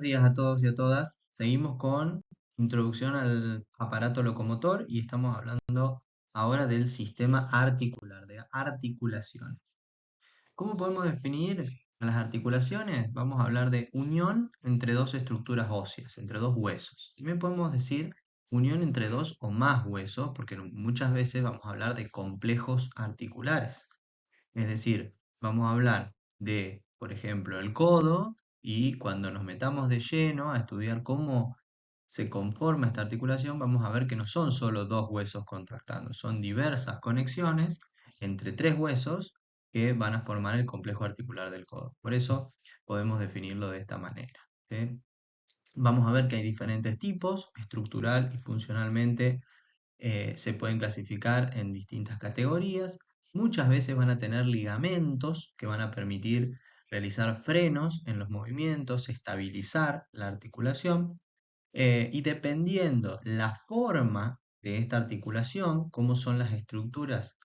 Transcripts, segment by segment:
Días a todos y a todas. Seguimos con introducción al aparato locomotor y estamos hablando ahora del sistema articular, de articulaciones. ¿Cómo podemos definir a las articulaciones? Vamos a hablar de unión entre dos estructuras óseas, entre dos huesos. También podemos decir unión entre dos o más huesos, porque muchas veces vamos a hablar de complejos articulares. Es decir, vamos a hablar de, por ejemplo, el codo y cuando nos metamos de lleno a estudiar cómo se conforma esta articulación, vamos a ver que no son solo dos huesos contractando, son diversas conexiones entre tres huesos que van a formar el complejo articular del codo. Por eso podemos definirlo de esta manera. ¿Sí? Vamos a ver que hay diferentes tipos, estructural y funcionalmente se pueden clasificar en distintas categorías. Muchas veces van a tener ligamentos que van a permitir realizar frenos en los movimientos, estabilizar la articulación. Y dependiendo la forma de esta articulación, cómo son las estructuras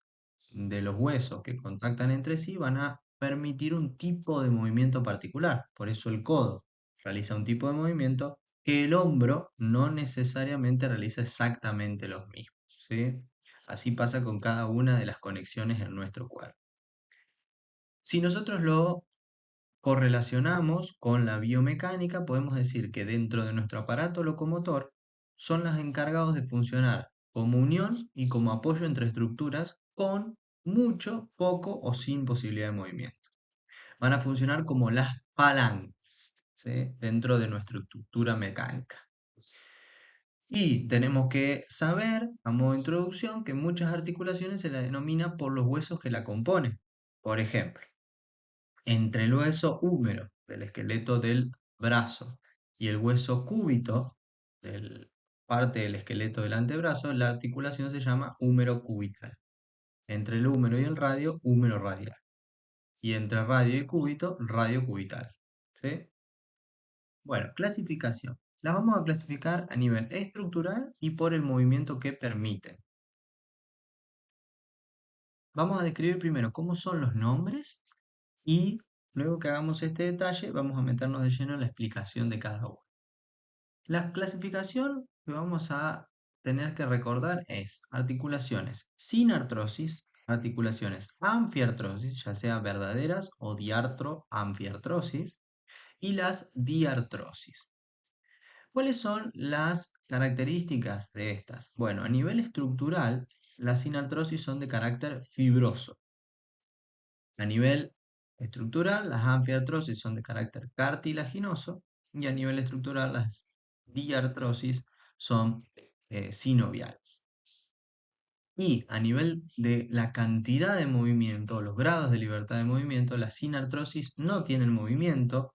de los huesos que contactan entre sí, van a permitir un tipo de movimiento particular. Por eso el codo realiza un tipo de movimiento que el hombro no necesariamente realiza exactamente los mismos. ¿Sí? Así pasa con cada una de las conexiones en nuestro cuerpo. Si nosotros lo correlacionamos con la biomecánica, podemos decir que dentro de nuestro aparato locomotor son los encargados de funcionar como unión y como apoyo entre estructuras con mucho, poco o sin posibilidad de movimiento. Van a funcionar como las palancas, ¿sí? Dentro de nuestra estructura mecánica. Y tenemos que saber, a modo de introducción, que muchas articulaciones se las denomina por los huesos que la componen. Por ejemplo, entre el hueso húmero del esqueleto del brazo y el hueso cúbito, del parte del esqueleto del antebrazo, la articulación se llama húmero cubital. Entre el húmero y el radio, húmero radial. Y entre radio y cúbito, radio cubital. ¿Sí? Bueno, clasificación. Las vamos a clasificar a nivel estructural y por el movimiento que permiten. Vamos a describir primero cómo son los nombres y luego que hagamos este detalle vamos a meternos de lleno en la explicación de cada uno. La clasificación que vamos a tener que recordar es articulaciones sin artrosis, articulaciones anfiartrosis, ya sea verdaderas o diartro-anfiartrosis, y las diartrosis. ¿Cuáles son las características de estas? Bueno, a nivel estructural, las sinartrosis son de carácter fibroso. A nivel estructural, las anfiartrosis son de carácter cartilaginoso y a nivel estructural las diartrosis son sinoviales. Y a nivel de la cantidad de movimiento, los grados de libertad de movimiento, las sinartrosis no tienen movimiento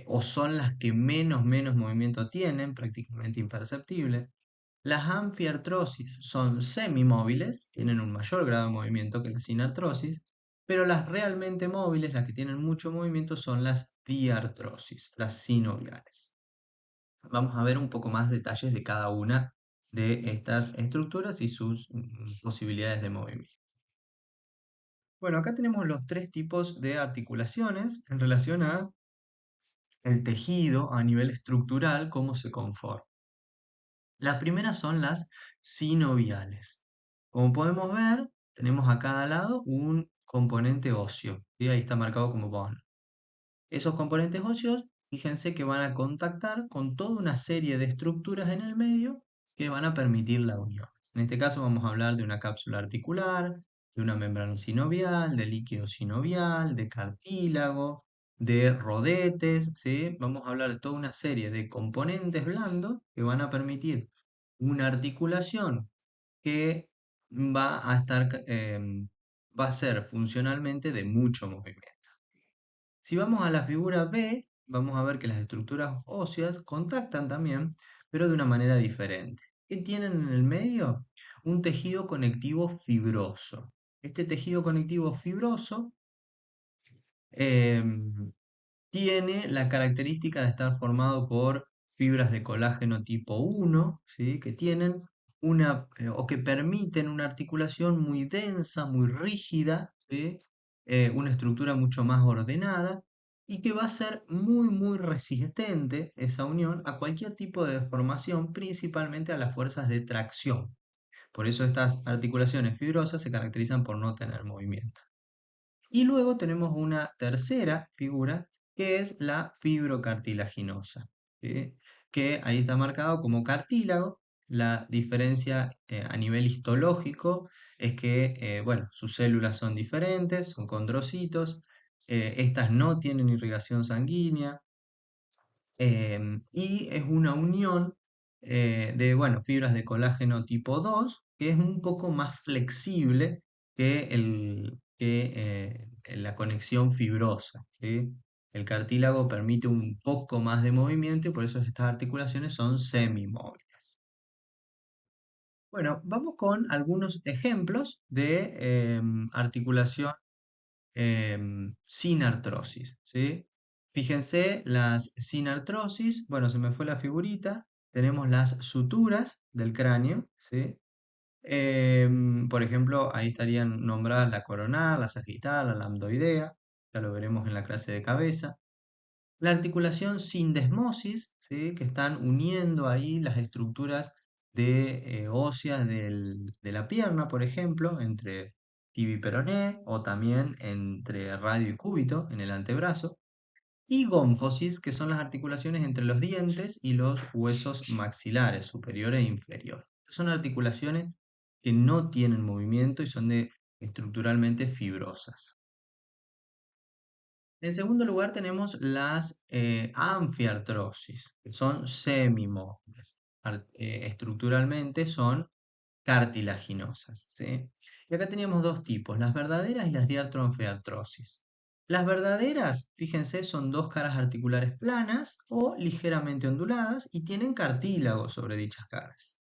o son las que menos movimiento tienen, prácticamente imperceptible. Las anfiartrosis son semimóviles, tienen un mayor grado de movimiento que las sinartrosis, pero las realmente móviles, las que tienen mucho movimiento, son las diartrosis, las sinoviales. Vamos a ver un poco más detalles de cada una de estas estructuras y sus posibilidades de movimiento. Bueno, acá tenemos los tres tipos de articulaciones en relación a el tejido a nivel estructural, cómo se conforma. Las primeras son las sinoviales. Como podemos ver, tenemos a cada lado un componente óseo, ¿sí? Ahí está marcado como bone. Esos componentes óseos, fíjense que van a contactar con toda una serie de estructuras en el medio que van a permitir la unión. En este caso vamos a hablar de una cápsula articular, de una membrana sinovial, de líquido sinovial, de cartílago, de rodetes, ¿sí? Vamos a hablar de toda una serie de componentes blandos que van a permitir una articulación que va a ser funcionalmente de mucho movimiento. Si vamos a la figura B, vamos a ver que las estructuras óseas contactan también, pero de una manera diferente. ¿Qué tienen en el medio? Un tejido conectivo fibroso. Este tejido conectivo fibroso tiene la característica de estar formado por fibras de colágeno tipo 1, ¿sí? Que tienen o que permiten una articulación muy densa, muy rígida, ¿sí? Una estructura mucho más ordenada y que va a ser muy, muy resistente esa unión a cualquier tipo de deformación, principalmente a las fuerzas de tracción. Por eso estas articulaciones fibrosas se caracterizan por no tener movimiento. Y luego tenemos una tercera figura que es la fibrocartilaginosa, ¿sí? Que ahí está marcado como cartílago. La diferencia a nivel histológico es que, bueno, sus células son diferentes, son condrocitos, estas no tienen irrigación sanguínea, y es una unión de, bueno, fibras de colágeno tipo 2 que es un poco más flexible que la conexión fibrosa, ¿sí? El cartílago permite un poco más de movimiento y por eso estas articulaciones son semimóviles. Bueno, vamos con algunos ejemplos de articulación sin artrosis, ¿sí? Fíjense, las sin artrosis, bueno, se me fue la figurita, tenemos las suturas del cráneo, ¿sí? Por ejemplo, ahí estarían nombradas la coronal, la sagital, la lambdoidea, ya lo veremos en la clase de cabeza. La articulación sin desmosis, ¿sí? Que están uniendo ahí las estructuras óseas de la pierna, por ejemplo, entre tibia y peroné, o también entre radio y cúbito en el antebrazo. Y gónfosis, que son las articulaciones entre los dientes y los huesos maxilares, superior e inferior. Son articulaciones que no tienen movimiento y son estructuralmente fibrosas. En segundo lugar tenemos las anfiartrosis, que son semimóviles. Estructuralmente son cartilaginosas, ¿sí? Y acá teníamos dos tipos, las verdaderas y las diartroanfiartrosis. Las verdaderas, fíjense, son dos caras articulares planas o ligeramente onduladas y tienen cartílago sobre dichas caras.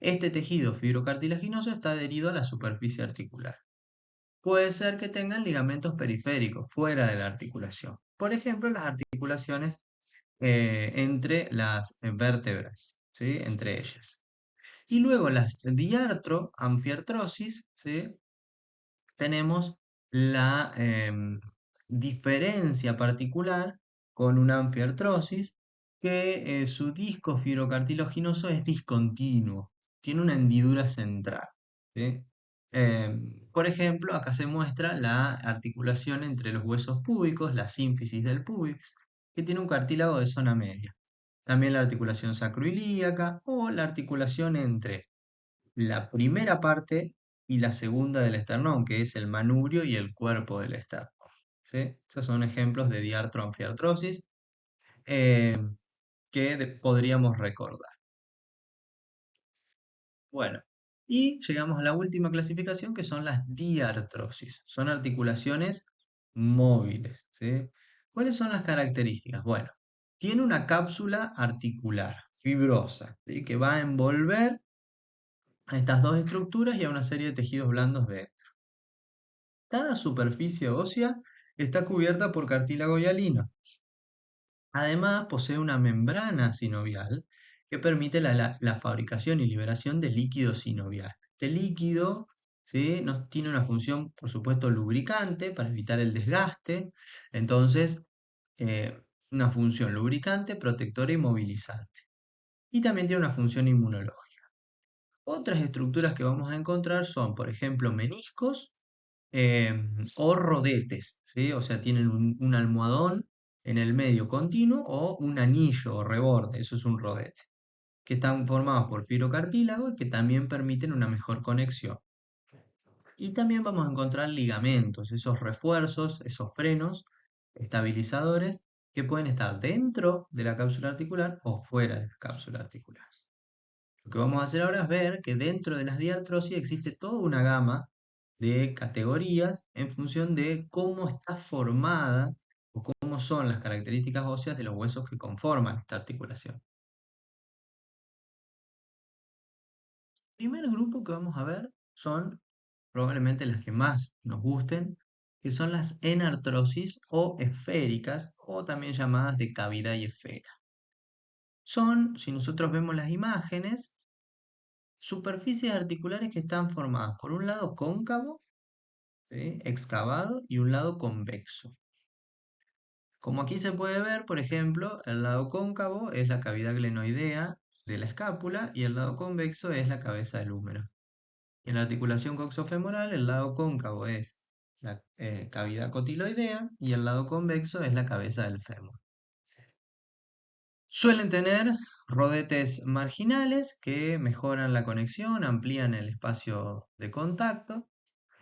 Este tejido fibrocartilaginoso está adherido a la superficie articular. Puede ser que tengan ligamentos periféricos fuera de la articulación. Por ejemplo, las articulaciones entre las vértebras, ¿sí? Entre ellas. Y luego las diartroanfiartrosis, ¿sí? Tenemos la diferencia particular con una anfiartrosis que su disco fibrocartilaginoso es discontinuo, tiene una hendidura central, ¿sí? Por ejemplo, acá se muestra la articulación entre los huesos púbicos, la sínfisis del púbix, que tiene un cartílago de zona media. También la articulación sacroilíaca o la articulación entre la primera parte y la segunda del esternón, que es el manubrio y el cuerpo del esternón, ¿sí? Esos son ejemplos de diartroanfiartrosis eh, que podríamos recordar. Bueno, y llegamos a la última clasificación que son las diartrosis. Son articulaciones móviles, ¿sí? ¿Cuáles son las características? Bueno, tiene una cápsula articular fibrosa, ¿sí? Que va a envolver a estas dos estructuras y a una serie de tejidos blandos de cada superficie ósea está cubierta por cartílago hialino. Además, posee una membrana sinovial que permite la fabricación y liberación de líquido sinovial. Este líquido, ¿sí? Tiene una función, por supuesto, lubricante para evitar el desgaste. Entonces, una función lubricante, protectora y movilizante. Y también tiene una función inmunológica. Otras estructuras que vamos a encontrar son, por ejemplo, meniscos o rodetes, ¿sí? O sea, tienen un almohadón en el medio continuo o un anillo o reborde, eso es un rodete, que están formados por fibrocartílago y que también permiten una mejor conexión. Y también vamos a encontrar ligamentos, esos refuerzos, esos frenos estabilizadores que pueden estar dentro de la cápsula articular o fuera de la cápsula articular. Lo que vamos a hacer ahora es ver que dentro de las diartrosis existe toda una gama de categorías en función de cómo está formada o cómo son las características óseas de los huesos que conforman esta articulación. El primer grupo que vamos a ver son probablemente las que más nos gusten, que son las enartrosis o esféricas, o también llamadas de cavidad y esfera. Son, si nosotros vemos las imágenes, superficies articulares que están formadas por un lado cóncavo, ¿sí? Excavado y un lado convexo. Como aquí se puede ver, por ejemplo, el lado cóncavo es la cavidad glenoidea de la escápula y el lado convexo es la cabeza del húmero. En la articulación coxofemoral, el lado cóncavo es la cavidad cotiloidea y el lado convexo es la cabeza del fémur. Suelen tener rodetes marginales que mejoran la conexión, amplían el espacio de contacto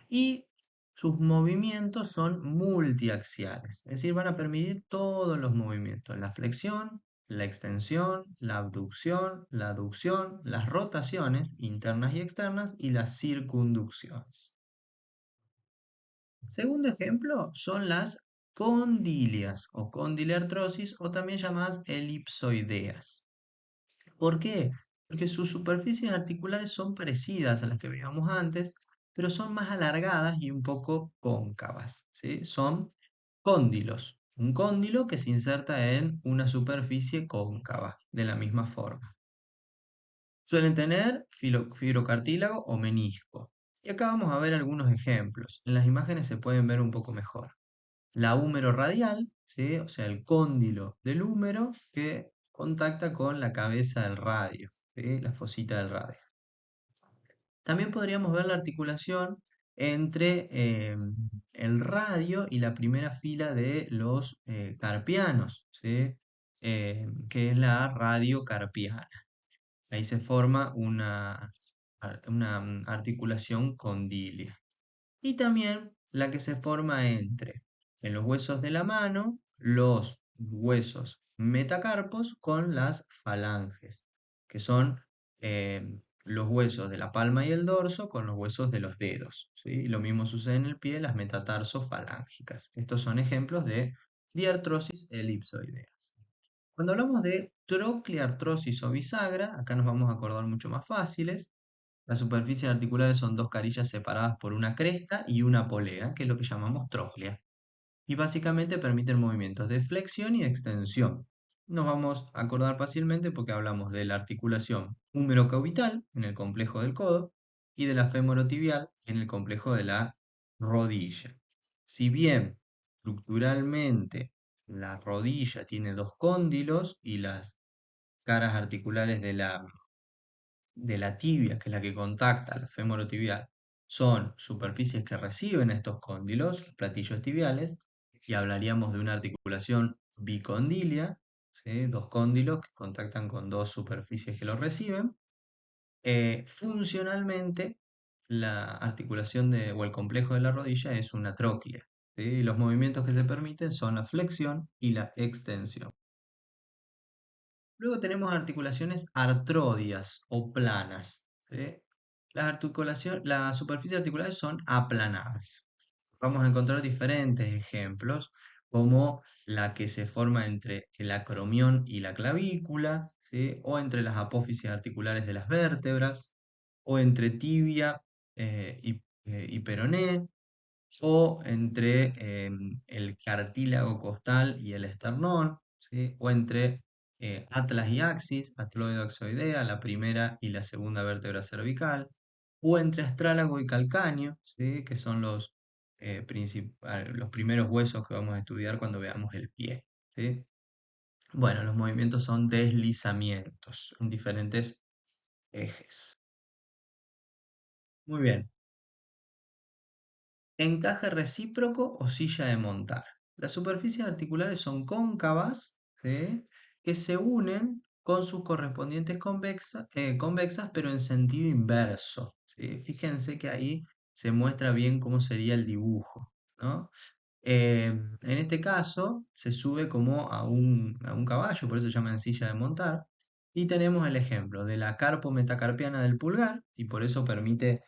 y sus movimientos son multiaxiales, es decir, van a permitir todos los movimientos, la flexión, la extensión, la abducción, la aducción, las rotaciones internas y externas y las circunducciones. Segundo ejemplo son las condilias o condilartrosis o también llamadas elipsoideas. ¿Por qué? Porque sus superficies articulares son parecidas a las que veíamos antes, pero son más alargadas y un poco cóncavas, ¿sí? Son cóndilos. Un cóndilo que se inserta en una superficie cóncava, de la misma forma. Suelen tener fibrocartílago o menisco. Y acá vamos a ver algunos ejemplos. En las imágenes se pueden ver un poco mejor. La húmero radial, ¿sí? O sea, el cóndilo del húmero que contacta con la cabeza del radio, ¿sí? La fosita del radio. También podríamos ver la articulación entre el radio y la primera fila de los carpianos, ¿sí? Que es la radiocarpiana. Ahí se forma una articulación condilia. Y también la que se forma en los huesos de la mano, los huesos metacarpos con las falanges, que son los huesos de la palma y el dorso con los huesos de los dedos, ¿sí? Y lo mismo sucede en el pie, las metatarsofalángicas. Estos son ejemplos de diartrosis elipsoideas. Cuando hablamos de trocleartrosis o bisagra, acá nos vamos a acordar mucho más fáciles. Las superficies articulares son dos carillas separadas por una cresta y una polea, que es lo que llamamos tróclea. Y básicamente permiten movimientos de flexión y de extensión. Nos vamos a acordar fácilmente porque hablamos de la articulación húmero-cavital en el complejo del codo y de la femorotibial en el complejo de la rodilla. Si bien estructuralmente la rodilla tiene dos cóndilos y las caras articulares de la tibia, que es la que contacta la femorotibial, son superficies que reciben estos cóndilos, los platillos tibiales, y hablaríamos de una articulación bicondilia, ¿sí? Dos cóndilos que contactan con dos superficies que los reciben. Funcionalmente, la articulación o el complejo de la rodilla es una tróclea, ¿sí? Y los movimientos que se permiten son la flexión y la extensión. Luego tenemos articulaciones artrodias o planas, ¿sí? Las superficies articulares son aplanadas. Vamos a encontrar diferentes ejemplos, como la que se forma entre el acromión y la clavícula, ¿sí? O entre las apófisis articulares de las vértebras, o entre tibia y peroné, o entre el cartílago costal y el esternón, ¿sí? O entre atlas y axis, atloidoaxoidea, la primera y la segunda vértebra cervical, o entre astrálago y calcáneo, ¿sí? Que son los primeros huesos que vamos a estudiar cuando veamos el pie, ¿sí? Bueno, los movimientos son deslizamientos en diferentes ejes. Muy bien. Encaje recíproco o silla de montar. Las superficies articulares son cóncavas, ¿sí? Que se unen con sus correspondientes convexas, pero en sentido inverso, ¿sí? Fíjense que ahí se muestra bien cómo sería el dibujo, ¿no? En este caso se sube como a un caballo, por eso se llama en silla de montar. Y tenemos el ejemplo de la carpo-metacarpiana del pulgar, y por eso permite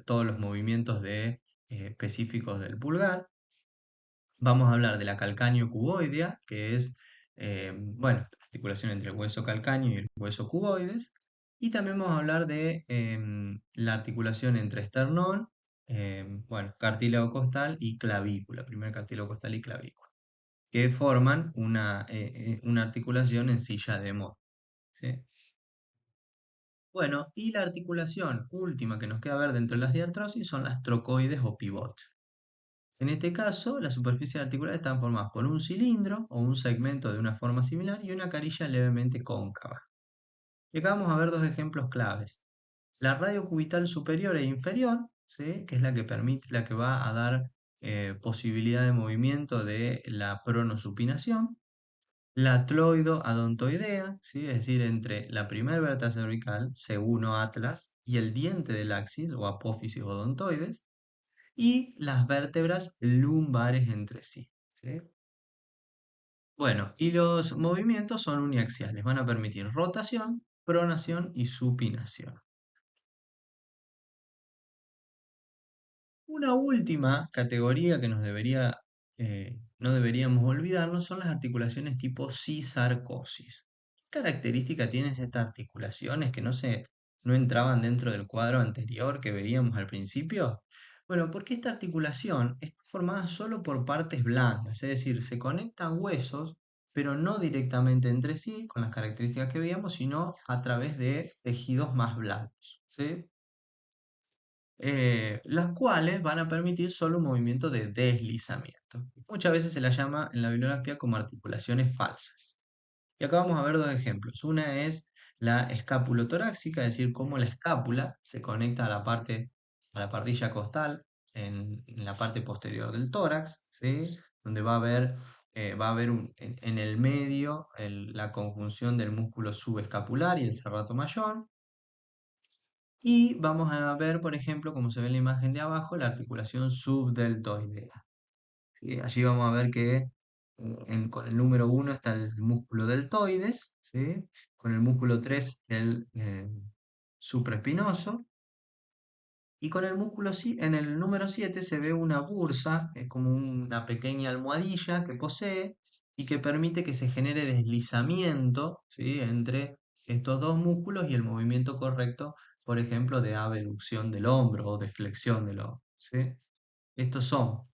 todos los movimientos específicos del pulgar. Vamos a hablar de la calcáneo-cuboidea, que es bueno, la articulación entre el hueso calcáneo y el hueso cuboides. Y también vamos a hablar de la articulación entre esternón, bueno, cartílago costal y clavícula, primer cartílago costal y clavícula, que forman una articulación en silla de Mott, ¿sí? Bueno, y la articulación última que nos queda ver dentro de las diartrosis son las trocoides o pivot. En este caso, las superficies articulares están formadas por un cilindro o un segmento de una forma similar y una carilla levemente cóncava. Y acá vamos a ver dos ejemplos claves. La radio cubital superior e inferior, ¿sí? Que es la que permite, la que va a dar posibilidad de movimiento de la pronosupinación. La tloido-adontoidea, ¿sí? Es decir, entre la primera vértebra cervical, C1 atlas, y el diente del axis o apófisis odontoides, y las vértebras lumbares entre sí, ¿sí? Bueno, y los movimientos son uniaxiales, van a permitir rotación, pronación y supinación. Una última categoría que no deberíamos olvidarnos son las articulaciones tipo cisarcosis. ¿Qué característica tienen estas articulaciones que no entraban dentro del cuadro anterior que veíamos al principio? Bueno, porque esta articulación está formada solo por partes blandas, es decir, se conectan huesos, pero no directamente entre sí, con las características que veíamos, sino a través de tejidos más blandos, ¿sí? Las cuales van a permitir solo un movimiento de deslizamiento. Muchas veces se la llama en la bibliografía como articulaciones falsas. Y acá vamos a ver dos ejemplos. Una es la escapulotorácica, es decir, cómo la escápula se conecta a la parrilla costal en la parte posterior del tórax, ¿sí? Donde va a haber en el medio la conjunción del músculo subescapular y el serrato mayor. Y vamos a ver, por ejemplo, como se ve en la imagen de abajo, la articulación subdeltoidea. ¿Sí? Allí vamos a ver que con el número 1 está el músculo deltoides, ¿sí? Con el músculo 3 el supraespinoso, y con el en el número 7 se ve una bursa, es como una pequeña almohadilla que posee y que permite que se genere deslizamiento, ¿sí? Entre estos dos músculos y el movimiento correcto, por ejemplo, de abducción del hombro o de flexión del hombro, ¿sí? Estos son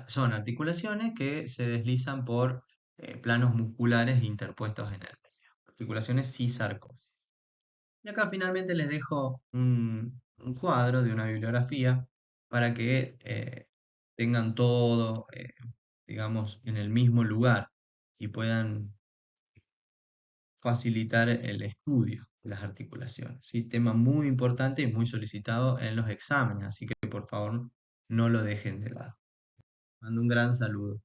son articulaciones que se deslizan por planos musculares interpuestos en el medio. Articulaciones cisarcóticas. Y acá finalmente les dejo un cuadro de una bibliografía para que tengan todo, digamos, en el mismo lugar y puedan facilitar el estudio de las articulaciones. ¿Sí? Tema muy importante y muy solicitado en los exámenes, así que por favor no lo dejen de lado. Mando un gran saludo.